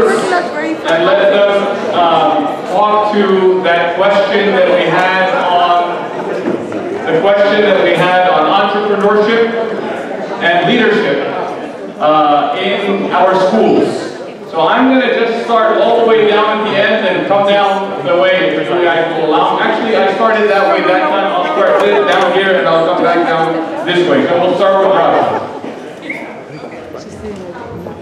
first and let them talk to that question that we had on entrepreneurship and leadership in our schools. So I'm going to just start all the way down at the end and come down the way if you guys will allow. Actually, I started that way that time. I'll start down here and I'll come back down this way. So we'll start with Robin.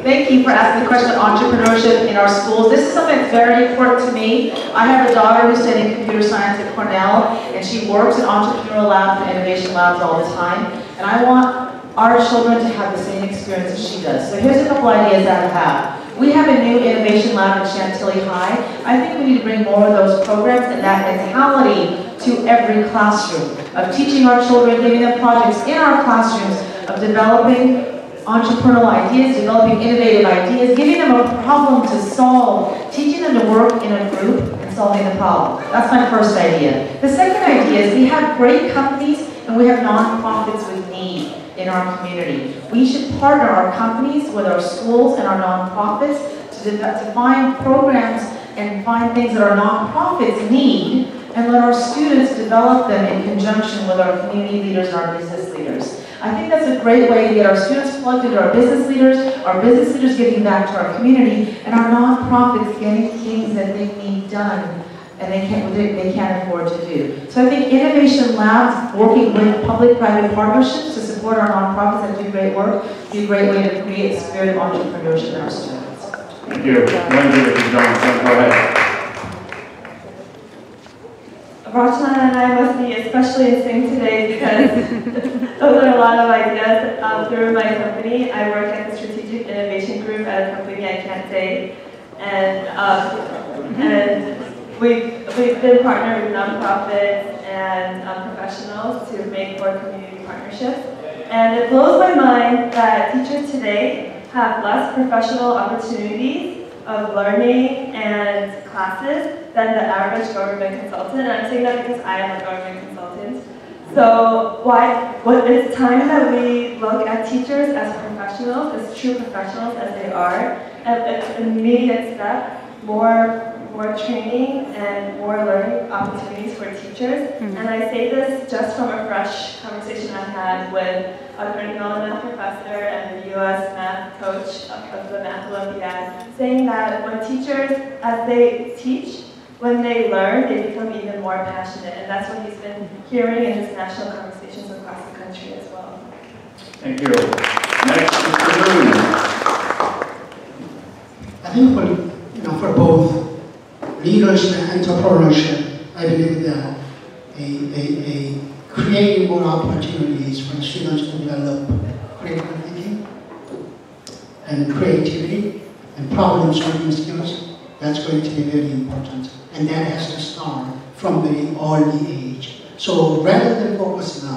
Thank you for asking the question on entrepreneurship in our schools. This is something that's very important to me. I have a daughter who's studying computer science at Cornell, and she works in entrepreneurial labs and innovation labs all the time. And I want our children to have the same experience as she does. So here's a couple ideas that I have. We have a new innovation lab at Chantilly High. I think we need to bring more of those programs and that mentality to every classroom, of teaching our children, giving them projects in our classrooms, of developing entrepreneurial ideas, developing innovative ideas, giving them a problem to solve, teaching them to work in a group and solving the problem. That's my first idea. The second idea is we have great companies and we have nonprofits with need in our community. We should partner our companies with our schools and our nonprofits to find programs and find things that our nonprofits need and let our students develop them in conjunction with our community leaders and our business leaders. I think that's a great way to get our students plugged into our business leaders giving back to our community, and our nonprofits getting things that they need done and they can't afford to do. So I think innovation labs, working with public-private partnerships to support our nonprofits that do great work, would be a great way to create a spirit of entrepreneurship in our students. Thank you. Wendy, Johnson, go ahead. Rachna and I must be especially in sync today because those are a lot of ideas through my company. I work at the Strategic Innovation Group at a company I can't say, and we've been partnered with nonprofits and professionals to make more community partnerships. And it blows my mind that teachers today have less professional opportunities of learning and classes than the average government consultant. And I'm saying that because I am a government consultant. So it's time that we look at teachers as professionals, as true professionals as they are, and an immediate step, more training and more learning opportunities for teachers. And I say this just from a fresh conversation I had with a Carnegie Mellon math professor and the US math coach of the Math Olympiad, saying that when teachers, as they teach, when they learn, they become even more passionate. And that's what he's been hearing in his national conversations across the country as well. Thank you. Next, Mr. Moon. I think for both leadership and entrepreneurship, I believe that creating more opportunities for students to develop critical thinking and creativity and problem-solving skills, that's going to be very important. And that has to start from very early age. So rather than focusing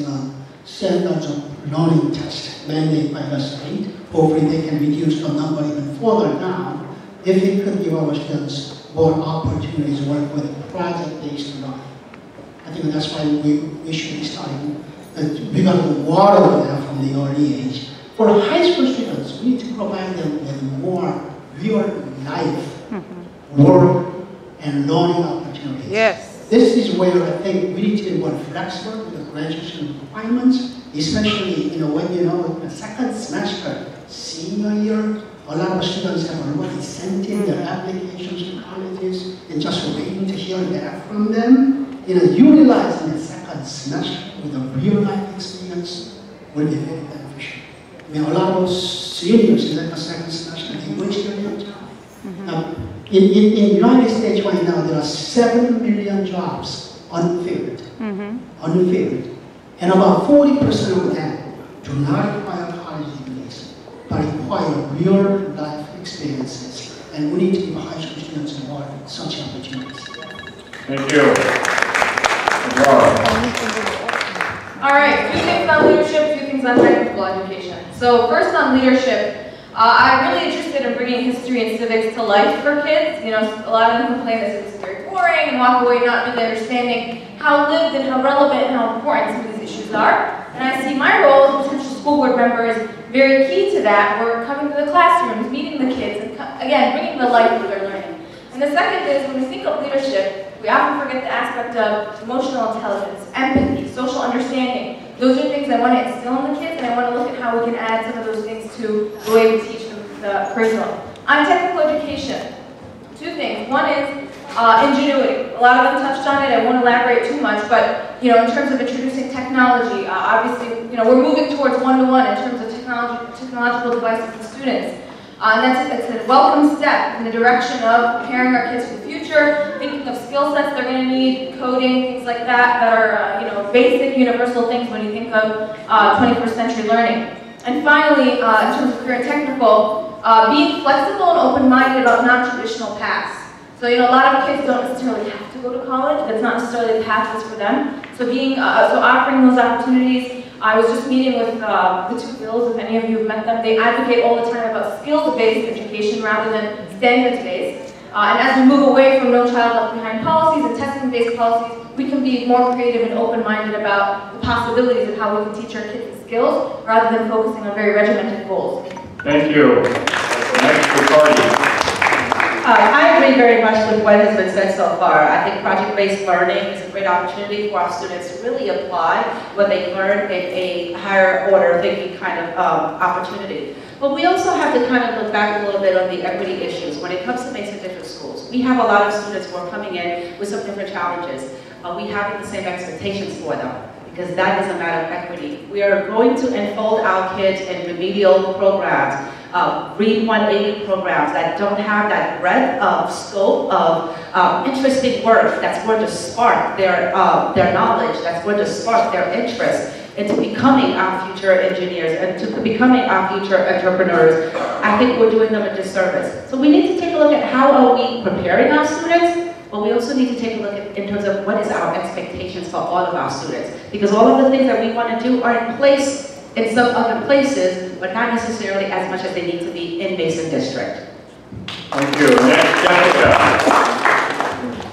on standards of learning tests mandated by the state, hopefully they can reduce the number even further down. If we could give our students more opportunities to work with project-based learning. I think that's why we should be starting we got to water them from the early age. For high school students, we need to provide them with more real-life work and learning opportunities. Yes. This is where I think we need to be more flexible with the graduation requirements, especially when the second semester, senior year, a lot of students have already sent in their applications to colleges and just waiting to hear back from them. Utilizing the second semester with a real-life experience will be very beneficial. A lot of those seniors in the second semester, they waste their time. Now, in the United States right now, there are 7 million jobs unfilled. Unfilled. And about 40% of them do not require college degrees, but require real-life experiences. And we need to give high school students more such opportunities. Thank you. All right, 2 things on leadership, 2 things on technical education. So first on leadership, I'm really interested in bringing history and civics to life for kids. A lot of them complain that civics is very boring and walk away not really understanding how lived and how relevant and how important some of these issues are. And I see my role as a potential school board member is very key to that. We're coming to the classrooms, meeting the kids, again, bringing the life of their learning. And the second is, when we think of leadership, we often forget the aspect of emotional intelligence, empathy, social understanding. Those are things I want to instill in the kids, and I want to look at how we can add some of those things to the way we teach the curriculum. On technical education, two things. One is ingenuity. A lot of them touched on it. I won't elaborate too much, but in terms of introducing technology, obviously, we're moving towards one-to-one in terms of technological devices and students. And it's a welcome step in the direction of preparing our kids for the future, thinking of skill sets they're going to need, coding, things like that are basic universal things when you think of 21st century learning. And finally, in terms of career and technical, being flexible and open-minded about non-traditional paths. So a lot of kids don't necessarily have to go to college. That's not necessarily the path that's for them. So offering those opportunities. I was just meeting with the two Bills, if any of you have met them. They advocate all the time about skills-based education rather than standards-based. And as we move away from No Child Left Behind policies and testing-based policies, we can be more creative and open-minded about the possibilities of how we can teach our kids the skills rather than focusing on very regimented goals. Thank you. Next, Ricardo. I agree very much with what has been said so far. I think project-based learning is a great opportunity for our students to really apply what they learned in a higher order thinking kind of opportunity. But we also have to kind of look back a little bit on the equity issues when it comes to Mason District schools. We have a lot of students who are coming in with some different challenges. We have the same expectations for them, because that is a matter of equity. We are going to enfold our kids in remedial programs, Read 180 programs that don't have that breadth of scope of interesting work that's going to spark their knowledge, that's going to spark their interest into becoming our future engineers and to becoming our future entrepreneurs. I think we're doing them a disservice. So we need to take a look at how are we preparing our students, but we also need to take a look at in terms of what is our expectations for all of our students. Because all of the things that we want to do are in place in some other places, but not necessarily as much as they need to be in Mason District. Thank you. Next, Jessica.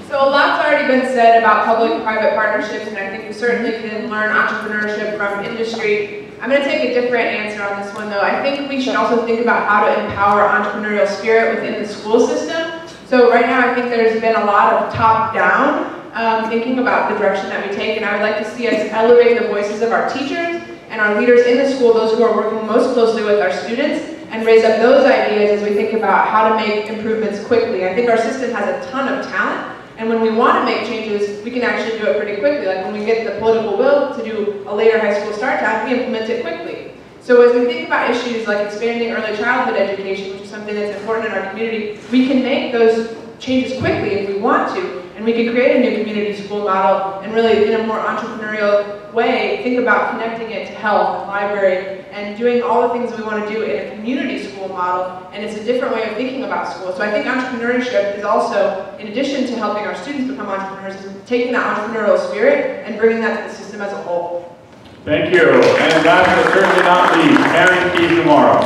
So a lot's already been said about public-private partnerships, and I think we certainly can learn entrepreneurship from industry. I'm going to take a different answer on this one, though. I think we should also think about how to empower entrepreneurial spirit within the school system. So right now, I think there's been a lot of top-down thinking about the direction that we take, and I would like to see us elevate the voices of our teachers and our leaders in the school, those who are working most closely with our students, and raise up those ideas as we think about how to make improvements quickly. I think our system has a ton of talent, and when we want to make changes, we can actually do it pretty quickly. Like when we get the political will to do a later high school start time, we implement it quickly. So as we think about issues like expanding early childhood education, which is something that's important in our community, we can make those changes quickly if we want to, and we can create a new community school model and really, in a more entrepreneurial way, think about connecting it to health and library and doing all the things we want to do in a community school model, and it's a different way of thinking about school. So I think entrepreneurship is also, in addition to helping our students become entrepreneurs, is taking that entrepreneurial spirit and bringing that to the system as a whole. Thank you. And last but certainly not least, Karen Keys tomorrow.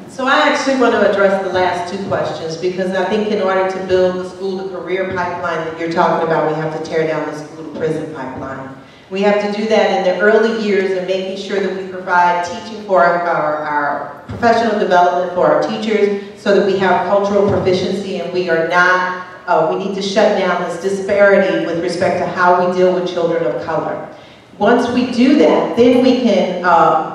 So I actually want to address the last two questions because I think in order to build the school-to-career pipeline that you're talking about, we have to tear down the school-to-prison pipeline. We have to do that in the early years and making sure that we provide teaching for our professional development for our teachers so that we have cultural proficiency and we are not, we need to shut down this disparity with respect to how we deal with children of color. Once we do that, then we can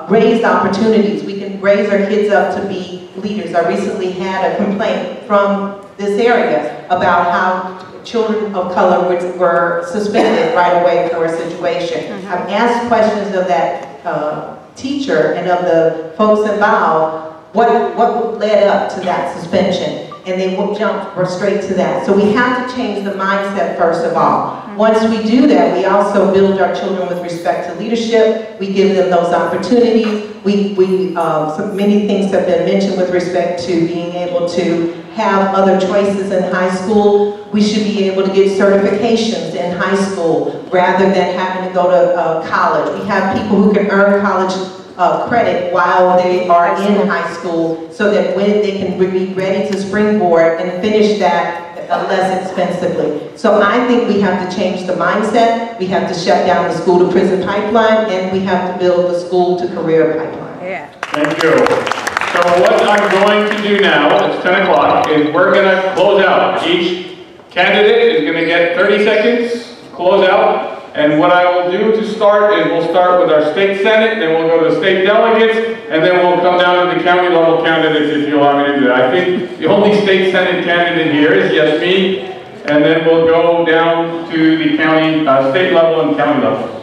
raise opportunities. We can raise our kids up to be leaders. I recently had a complaint from this area about how children of color were suspended right away for a situation. I've asked questions of that teacher and of the folks involved, what led up to that suspension? And they jumped straight to that. So we have to change the mindset first of all. Once we do that, we also build our children with respect to leadership. We give them those opportunities. So many things have been mentioned with respect to being able to have other choices in high school. We should be able to get certifications in high school rather than having to go to college. We have people who can earn college credit while they are in high school so that when they can be ready to springboard and finish that less expensively. So I think we have to change the mindset, we have to shut down the school to prison pipeline, and we have to build the school to career pipeline. Thank you. So what I'm going to do now, it's 10 o'clock, is we're going to close out. Each candidate is going to get 30 seconds, close out. And what I will do to start is we'll start with our state senate, then we'll go to the state delegates, and then we'll come down to the county level candidates if you allow me to do that. I think the only state senate candidate here is yes, me, and then we'll go down to the county, state level and county level.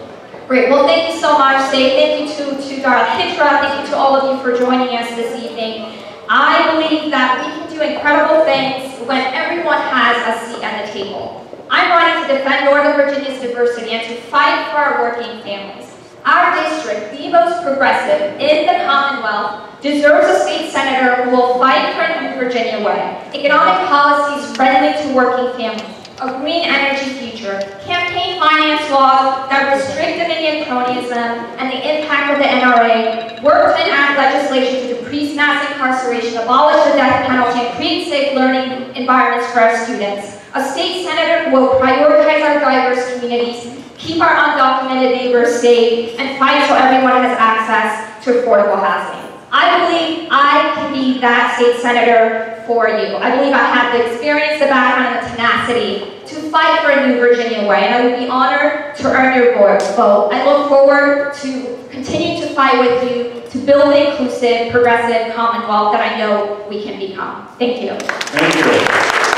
Great. Well, thank you so much, Dave. Thank you to Dar al Hijrah. Thank you to all of you for joining us this evening. I believe that we can do incredible things when everyone has a seat at the table. I'm running to defend Northern Virginia's diversity and to fight for our working families. Our district, the most progressive in the Commonwealth, deserves a state senator who will fight for a New Virginia way, economic policies friendly to working families, a green energy future, campaign finance laws that restrict Dominion cronyism and the impact of the NRA, work to enact legislation to decrease mass incarceration, abolish the death penalty, and create safe learning environments for our students. A state senator who will prioritize our diverse communities, keep our undocumented neighbors safe, and fight so everyone has access to affordable housing. I believe I can be that state senator for you. I believe I have the experience, the background, and the tenacity to fight for a New Virginia way, and I would be honored to earn your vote. I look forward to continue to fight with you to build an inclusive, progressive Commonwealth that I know we can become. Thank you. Thank you.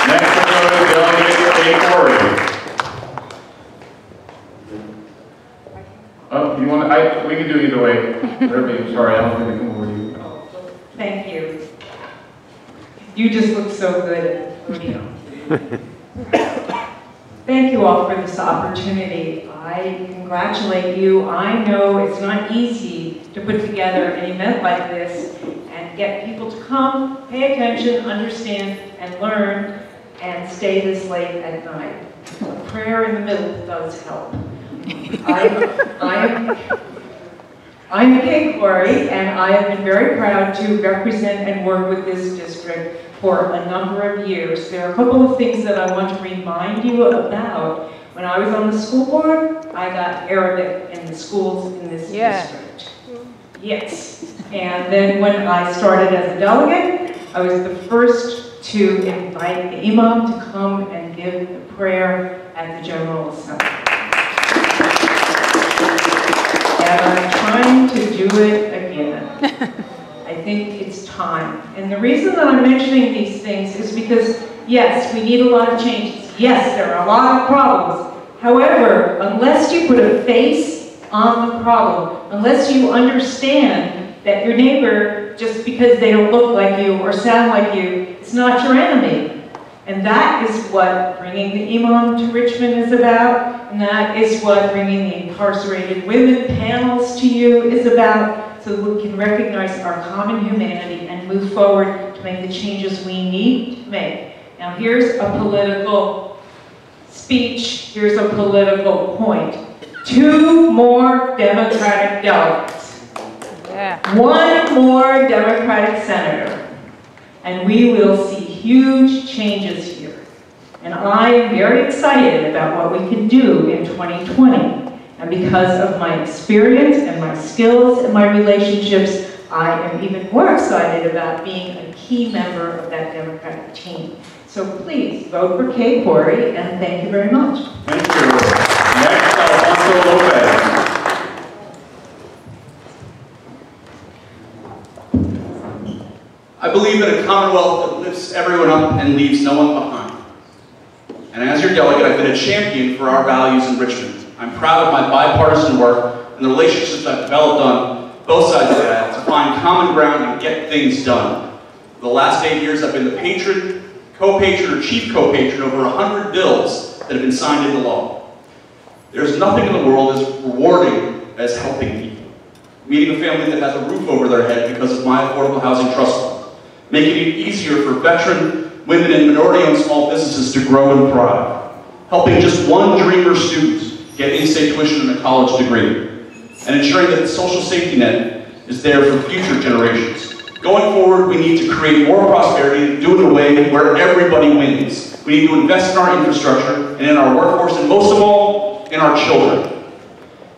Next, we'll go to Delegate Kay Corey. Oh, you want to? We can do either way. Irving, sorry, I don't think I can over you. Thank you. You just look so good at the podium. Thank you all for this opportunity. I congratulate you. I know it's not easy to put together an event like this and get people to come, pay attention, understand, and learn, and stay this late at night. A prayer in the middle does help. I'm Kay Corey, and I have been very proud to represent and work with this district for a number of years. There are a couple of things that I want to remind you about. When I was on the school board, I got Arabic in the schools in this district. Yes. And then when I started as a delegate, I was the first to invite the imam to come and give the prayer at the General Assembly. And I'm trying to do it again. I think it's time. And the reason that I'm mentioning these things is because, yes, we need a lot of changes. Yes, there are a lot of problems. However, unless you put a face on the problem, unless you understand that your neighbor, just because they don't look like you or sound like you, is not your enemy. And that is what bringing the imam to Richmond is about, and that is what bringing the incarcerated women panels to you is about, so that we can recognize our common humanity and move forward to make the changes we need to make. Now here's a political speech, here's a political point. 2 more Democratic delegates. Yeah. 1 more Democratic senator. And we will see huge changes here. And I am very excited about what we can do in 2020. And because of my experience and my skills and my relationships, I am even more excited about being a key member of that Democratic team. So please vote for Kay Corey, and thank you very much. Thank you. Next, Alfonso Lopez. I believe in a Commonwealth that lifts everyone up and leaves no one behind. And as your delegate, I've been a champion for our values in Richmond. I'm proud of my bipartisan work and the relationships I've developed on both sides of that to find common ground and get things done. For the last 8 years, I've been the patron, co-patron, or chief co-patron over 100 bills that have been signed into law. There's nothing in the world as rewarding as helping people. Meeting a family that has a roof over their head because of my Affordable Housing Trust Fund. Making it easier for veteran, women, and minority-owned small businesses to grow and thrive. Helping just one dreamer student get in-state tuition and a college degree. And ensuring that the social safety net is there for future generations. Going forward, we need to create more prosperity and do it in a way where everybody wins. We need to invest in our infrastructure and in our workforce, and most of all, in our children.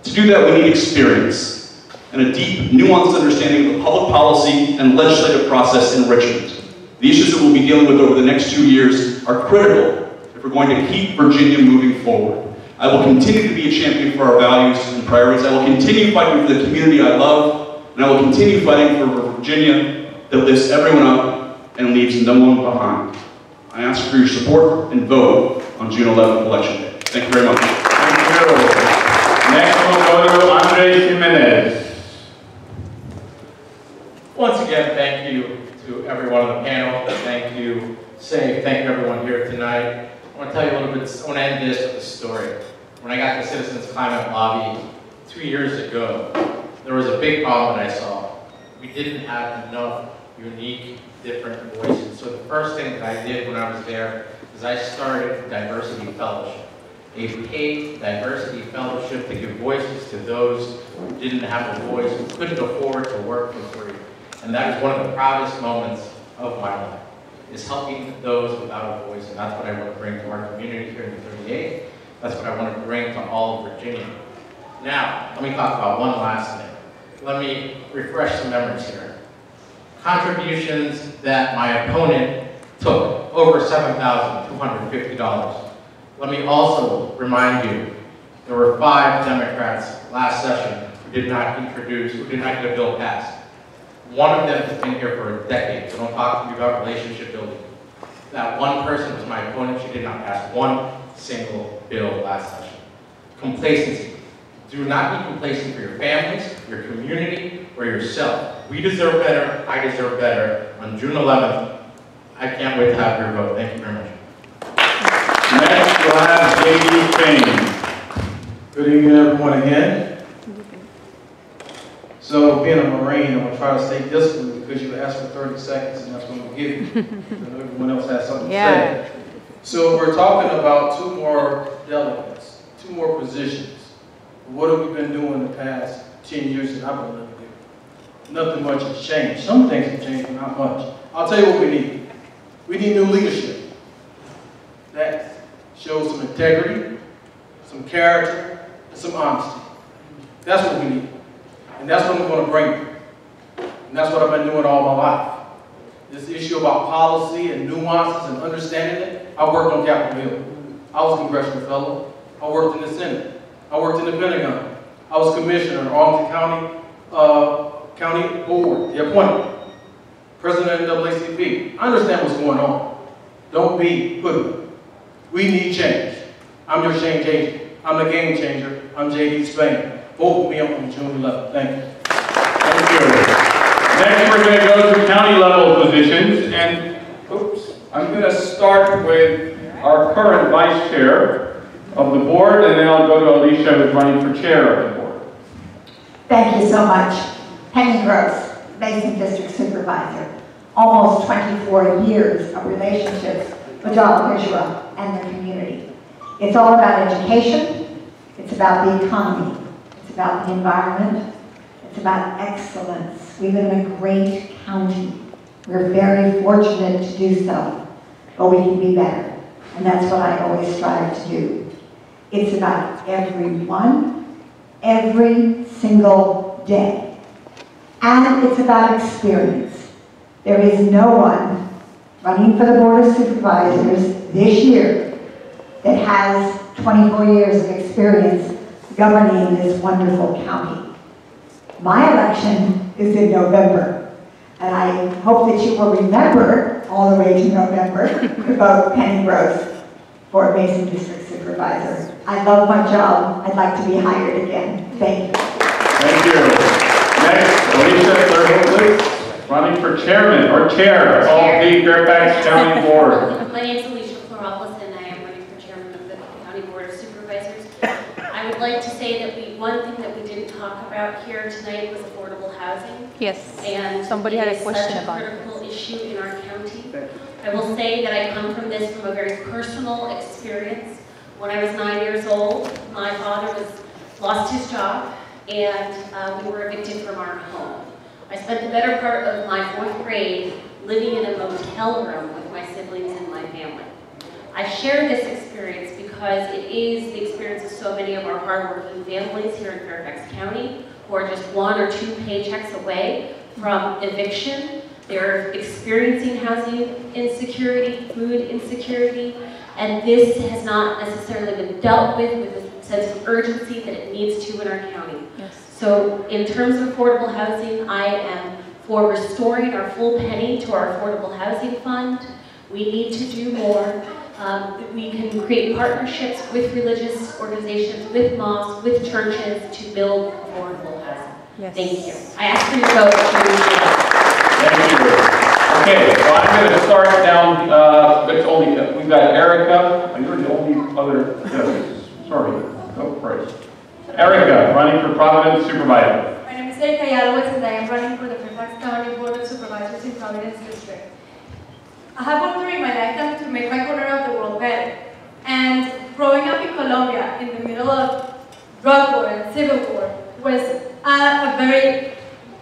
To do that, we need experience. and a deep, nuanced understanding of the public policy and legislative process in Richmond. The issues that we'll be dealing with over the next 2 years are critical if we're going to keep Virginia moving forward. I will continue to be a champion for our values and priorities. I will continue fighting for the community I love, and I will continue fighting for a Virginia that lifts everyone up and leaves no one behind. I ask for your support and vote on June 11th, Election Day. Thank you very much. Thank you. Next we'll go to Andres Jimenez. Once again, thank you to everyone on the panel. Thank you, Save. Thank you, everyone here tonight. I want to tell you a little bit, I want to end this with a story. When I got to Citizens Climate Lobby 2 years ago, there was a big problem that I saw. We didn't have enough unique, different voices. So the first thing that I did when I was there is I started Diversity Fellowship, a paid diversity fellowship to give voices to those who didn't have a voice, who couldn't afford to work for free. And that is one of the proudest moments of my life, is helping those without a voice. And that's what I want to bring to our community here in the 38th. That's what I want to bring to all of Virginia. Now, let me talk about one last thing. Let me refresh some memories here. Contributions that my opponent took, over $7,250. Let me also remind you, there were 5 Democrats last session who did not get a bill passed. One of them has been here for a decade, so don't talk to me about relationship building. That one person was my opponent. She did not pass one single bill last session. Complacency. Do not be complacent for your families, your community, or yourself. We deserve better. I deserve better. On June 11th, I can't wait to have your vote. Thank you very much. Next, we'll have J.D. Fain. Good evening, everyone, again. So, being a Marine, I'm going to try to stay disciplined because you asked for 30 seconds, and that's what I'm going to give you. So everyone else has something to say. So, we're talking about 2 more delegates, 2 more positions. What have we been doing the past 10 years that I've been living here? Nothing much has changed. Some things have changed, but not much. I'll tell you what we need. We need new leadership that shows some integrity, some character, and some honesty. That's what we need. And that's what I'm going to bring. And that's what I've been doing all my life. This issue about policy and nuances and understanding it, I worked on Capitol Hill. I was a congressional fellow. I worked in the Senate. I worked in the Pentagon. I was commissioner in Arlington County Board, the appointment. President of NAACP. I understand what's going on. Don't be hoodwinked. We need change. I'm your change agent. I'm the game changer. I'm J.D. Spain. Vote for me on June 11th. Thank you. Thank you. Next, we're going to go to county level positions. And, I'm going to start with our current vice chair of the board, and then I'll go to Alicia, who's running for chair of the board. Thank you so much. Penny Gross, Basin District Supervisor. Almost 24 years of relationships with Dar al Hijrah and the community. It's all about education. It's about the economy. It's about the environment. It's about excellence. We live in a great county. We're very fortunate to do so, but we can be better. And that's what I always strive to do. It's about everyone, every single day. And it's about experience. There is no one running for the Board of Supervisors this year that has 24 years of experience governing this wonderful county. My election is in November, and I hope that you will remember all the way to November to vote Penny Gross for Basin District Supervisor. I love my job. I'd like to be hired again. Thank you. Thank you. Next, Alicia Thurgood, running for chairman or chair of the Fairfax County Board. My name is Alicia Floropoulos, and I am running for chairman of the County Board of Supervisors. I would like to say that one thing that we didn't talk about here tonight was affordable housing. Yes. And somebody had a question about it. It's such a critical issue in our county. I will say that I come from this from a very personal experience. When I was 9 years old, my father lost his job, and we were evicted from our home. I spent the better part of my 4th grade living in a motel room with my siblings and my family. I share this experience because it is the experience of so many of our hardworking families here in Fairfax County who are just 1 or 2 paychecks away from eviction. They're experiencing housing insecurity, food insecurity, and this has not necessarily been dealt with a sense of urgency that it needs to in our county. Yes. So in terms of affordable housing, I am for restoring our full penny to our affordable housing fund. We need to do more. We can create partnerships with religious organizations, with mosques, with churches to build affordable housing. Yes. Thank you. I ask for your vote to Thank you. Okay, so I'm going to start down, we've got Erica. You're the only other, yes, sorry, go first. Erica, running for Providence Supervisor. My name is Erica Yalowitz and I am running for the Fairfax County Board of Supervisors in Providence District. I have worked during my lifetime to make my corner of the world better. And growing up in Colombia, in the middle of drug war and civil war, was a very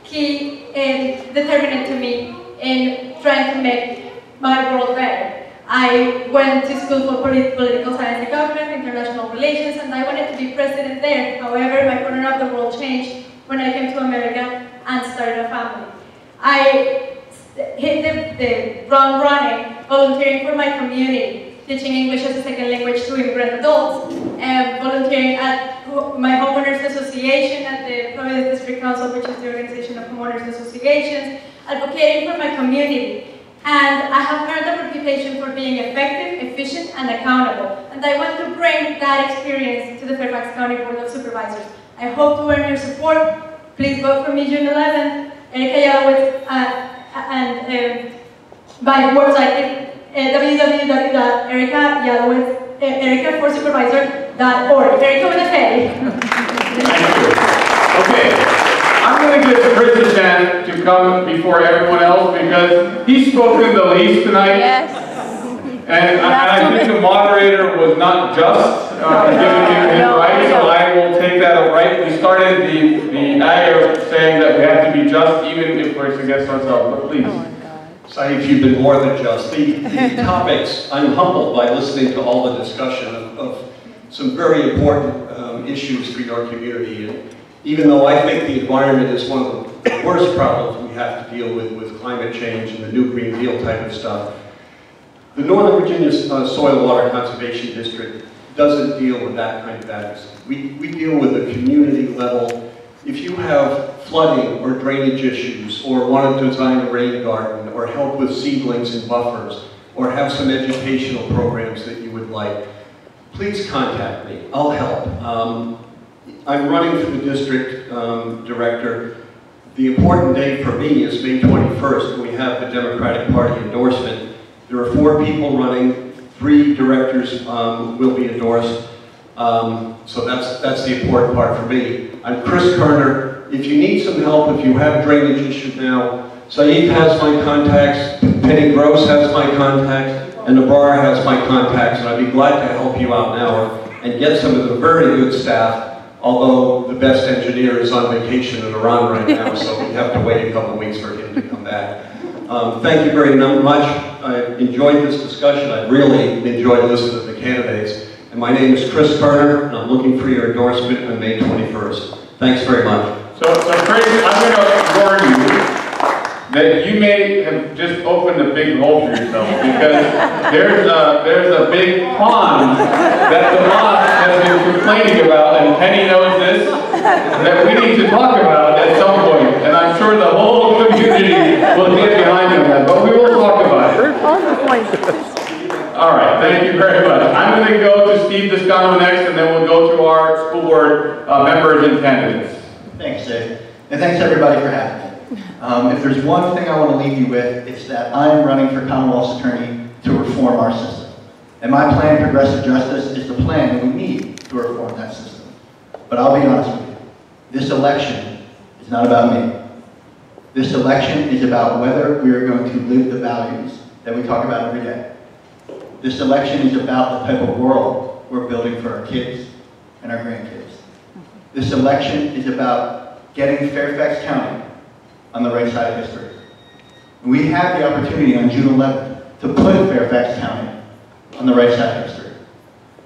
key determinant to me in trying to make my world better. I went to school for political science and government, international relations, and I wanted to be president there. However, my corner of the world changed when I came to America and started a family. I hit the ground running, volunteering for my community, teaching English as a second language to immigrant adults, and volunteering at my homeowners association at the Providence District Council, which is the organization of homeowners associations, advocating for my community. And I have earned a reputation for being effective, efficient, and accountable. And I want to bring that experience to the Fairfax County Board of Supervisors. I hope to earn your support. Please vote for me June 11th. Erica Yalowitz, and by website www.ericaforsupervisor.org. Erica with a K. Okay, I'm going to give Chris a chance to come before everyone else because he's spoken the least tonight. Yes. And I think the moderator was not just giving him his right, so I will take that as right. We started the ag saying that we have to be just even if we're against ourselves, but please. Saif, you've been more than just. The topics, I'm humbled by listening to all the discussion of some very important issues for your community. And even though I think the environment is one of the worst problems we have to deal with climate change and the new Green Deal type of stuff, the Northern Virginia Soil Water Conservation District doesn't deal with that kind of advocacy. We deal with a community level. If you have flooding or drainage issues, or want to design a rain garden, or help with seedlings and buffers, or have some educational programs that you would like, please contact me. I'll help. I'm running for the district director. The important date for me is May 21st, when we have the Democratic Party endorsement. There are 4 people running, 3 directors will be endorsed. So that's the important part for me. I'm Chris Kerner. If you need some help, if you have drainage issues now, Saif has my contacts, Penny Gross has my contacts, and Nabar has my contacts, and I'd be glad to help you out now and get some of the very good staff, although the best engineer is on vacation in Iran right now, so we have to wait a couple of weeks for him to come back. Thank you very much. I enjoyed this discussion. I really enjoyed listening to the candidates. And my name is Chris Kerner, and I'm looking for your endorsement on May 21st. Thanks very much. So Chris, I'm going to warn you that you may have just opened a big hole for yourself because there's a big pond that the mosque has been complaining about, and Penny knows this, that we need to talk about at some point. And I'm sure the whole community will get behind you on that, but we will talk about it. All right, thank you very much. I'm going to go to Steve Descano next, and then we'll go to our school board members and candidates. Thanks, Dave. And thanks, everybody, for having me. If there's one thing I want to leave you with, it's that I'm running for Commonwealth's attorney to reform our system. And my plan, Progressive Justice, is the plan that we need to reform that system. But I'll be honest with you. This election is not about me. This election is about whether we are going to live the values that we talk about every day. This election is about the type of world we're building for our kids and our grandkids. This election is about getting Fairfax County on the right side of history. We have the opportunity on June 11th to put Fairfax County on the right side of history.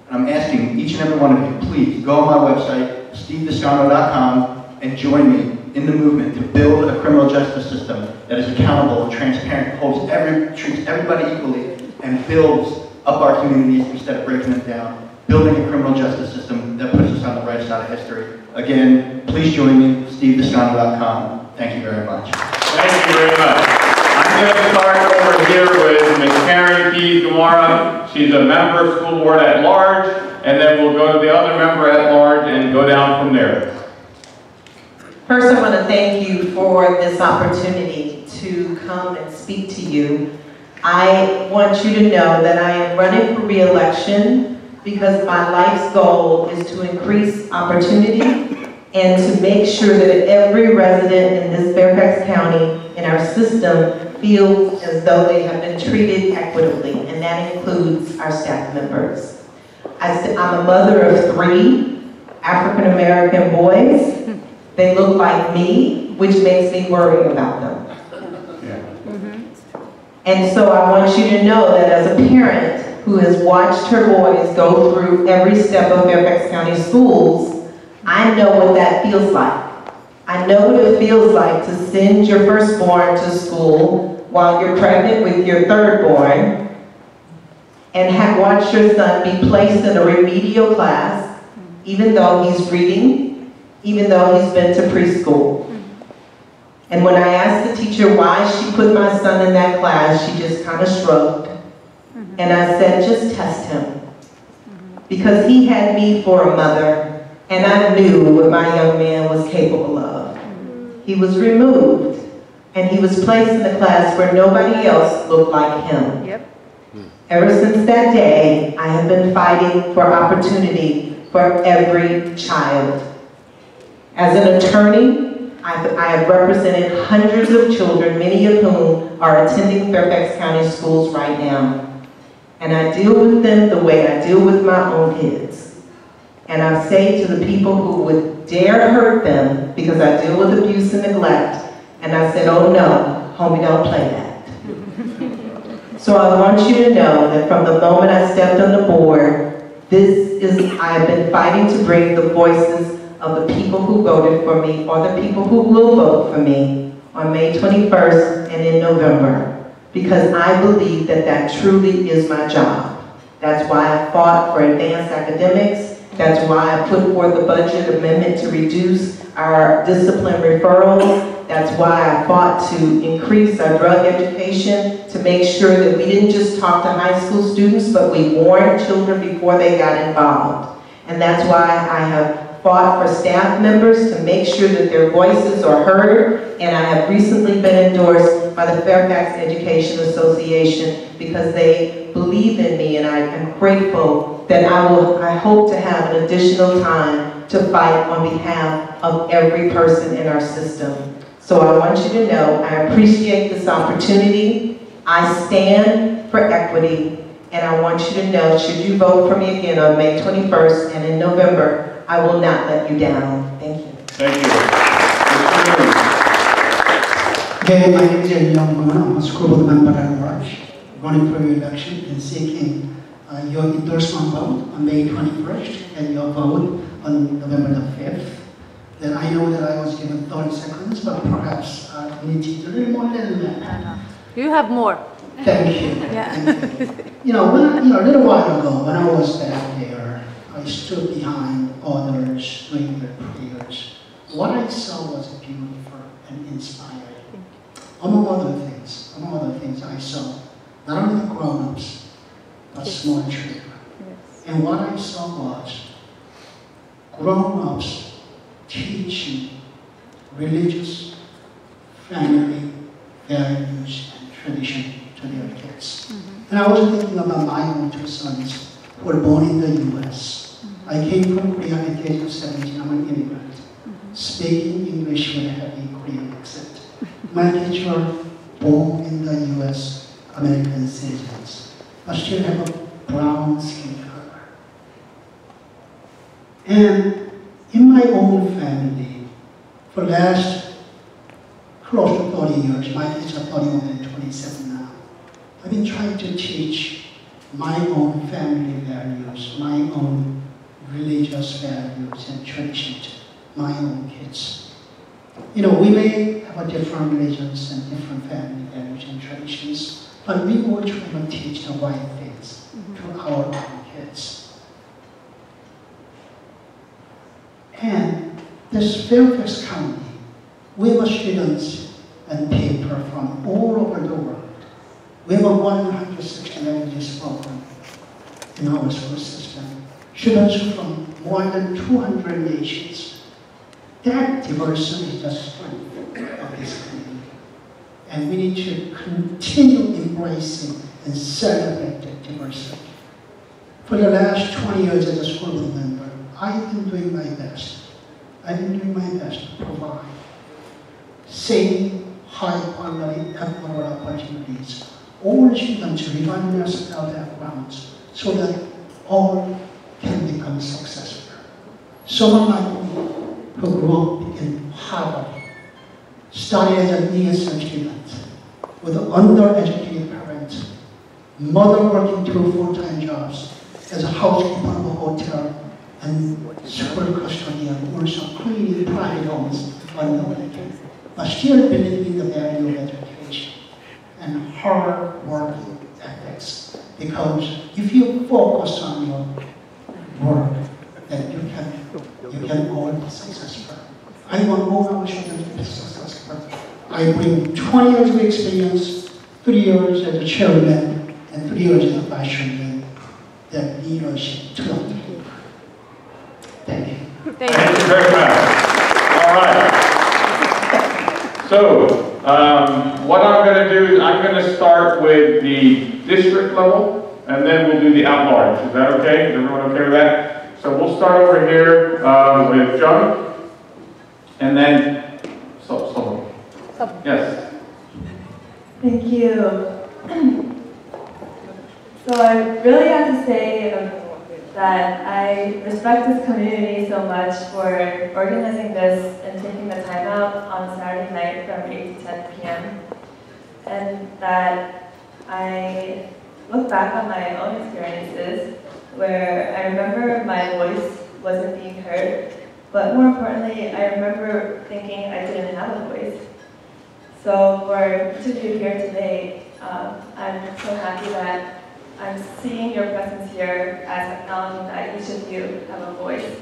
And I'm asking each and every one of you, please go on my website, stevedescano.com, and join me in the movement to build a criminal justice system that is accountable and transparent, treats everybody equally, and builds up our communities instead of breaking them down, building a criminal justice system that puts us on the right side of history. Again, please join me, SteveDescano.com. Thank you very much. Thank you very much. I'm going to start over here with Ms. Karen Keys Gamara. She's a member of school board at large, and then we'll go to the other member at large and go down from there. First, I want to thank you for this opportunity to come and speak to you. I want you to know that I am running for re-election because my life's goal is to increase opportunity and to make sure that every resident in this Fairfax County in our system feels as though they have been treated equitably, and that includes our staff members. I'm a mother of 3 African American boys. They look like me, which makes me worry about them. And so I want you to know that as a parent who has watched her boys go through every step of Fairfax County schools, I know what that feels like. I know what it feels like to send your firstborn to school while you're pregnant with your thirdborn and watch your son be placed in a remedial class, even though he's reading, even though he's been to preschool. And when I asked the teacher why she put my son in that class, she just kind of shrugged. And I said, just test him. Because he had me for a mother, and I knew what my young man was capable of. He was removed, and he was placed in a class where nobody else looked like him. Ever since that day, I have been fighting for opportunity for every child. As an attorney, I have represented hundreds of children, many of whom are attending Fairfax County schools right now. And I deal with them the way I deal with my own kids. And I say to the people who would dare hurt them, because I deal with abuse and neglect, and I said, oh no, homie, don't play that. So I want you to know that from the moment I stepped on the board, I have been fighting to bring the voices of the people who voted for me, or the people who will vote for me on May 21st and in November, because I believe that that truly is my job. That's why I fought for advanced academics. That's why I put forth a budget amendment to reduce our discipline referrals. That's why I fought to increase our drug education, to make sure that we didn't just talk to high school students, but we warned children before they got involved. And that's why I have fought for staff members to make sure that their voices are heard, and I have recently been endorsed by the Fairfax Education Association because they believe in me, and I am grateful that I hope to have an additional time to fight on behalf of every person in our system. So I want you to know I appreciate this opportunity. I stand for equity, and I want you to know, should you vote for me again on May 21st and in November, I will not let you down. Thank you. Thank you. Okay, my name is Young Gomana. I'm a school board member at large, running for re-election and seeking your endorsement vote on May 21st and your vote on November the 5th. Then I know that I was given 30 seconds, but perhaps I need to do a little more than that. You have more. Thank you. Yeah. Thank you. A little while ago, when I was back there, I stood behind others doing their prayers. What I saw was beautiful and inspiring. Among other things, I saw not only the grown-ups, but small children. And what I saw was grown-ups teaching religious, family values and tradition to their kids. And I was thinking about my own 2 sons who were born in the US. I came from Korea at the age of 17. I'm an immigrant, speaking English with a heavy Korean accent. My kids were born in the US, American citizens, but still have a brown skin color. And in my own family, for the last close to 30 years, my kids are 31 and 27 now, I've been trying to teach my own family values, my own religious values and tradition to my own kids. You know, we may have a different religions and different family values and traditions, but we will try to teach the right things to our own kids. And this Fairfax County, we have students and people from all over the world. We have a 160 languages program in our school system. Students from more than 200 nations. That diversity is the strength of this community. And we need to continue embracing and celebrate that diversity. For the last 20 years as a school board member, I've been doing my best. I've been doing my best to provide safe, high quality, equitable opportunities. All students, regardless of their backgrounds, so that all can become successful. Someone like me, who grew up in Harvard, studied as an ESL student, with undereducated parents, mother working 2 full-time jobs as a housekeeper of a hotel and school custodian, also cleaning private homes, but still believing in the value of education and hard working ethics. Because if you focus on your work, then you can all be successful. I want all our children to be successful. I bring 20 years of experience, 3 years as a chairman, and 3 years as a vice chairman, that leadership to the team. Thank you. Thank you very much. All right. So, what I'm going to do is I'm going to start with the district level, and then we'll do the at-large. Is that okay? Is everyone okay with that? So we'll start over here with John, and then someone. Yes. Thank you. So I really have to say that I respect this community so much for organizing this and taking the time out on Saturday night from 8 to 10 p.m. And that I look back on my own experiences where I remember my voice wasn't being heard, but more importantly, I remember thinking I didn't have a voice. So for each of you here today, I'm so happy that I'm seeing your presence here as acknowledging that each of you have a voice.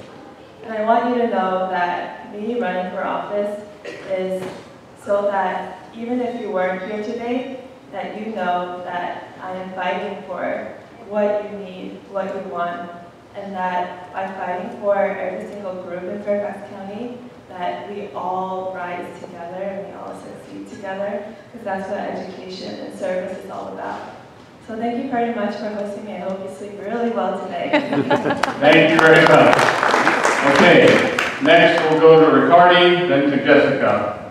And I want you to know that me running for office is so that even if you weren't here today, that you know that I am fighting for what you need, what you want, and that by fighting for every single group in Fairfax County, that we all rise together and we all succeed together, because that's what education and service is all about. So thank you very much for hosting me. I hope you sleep really well today. Thank you very much. Okay, next we'll go to Ricardi, then to Jessica.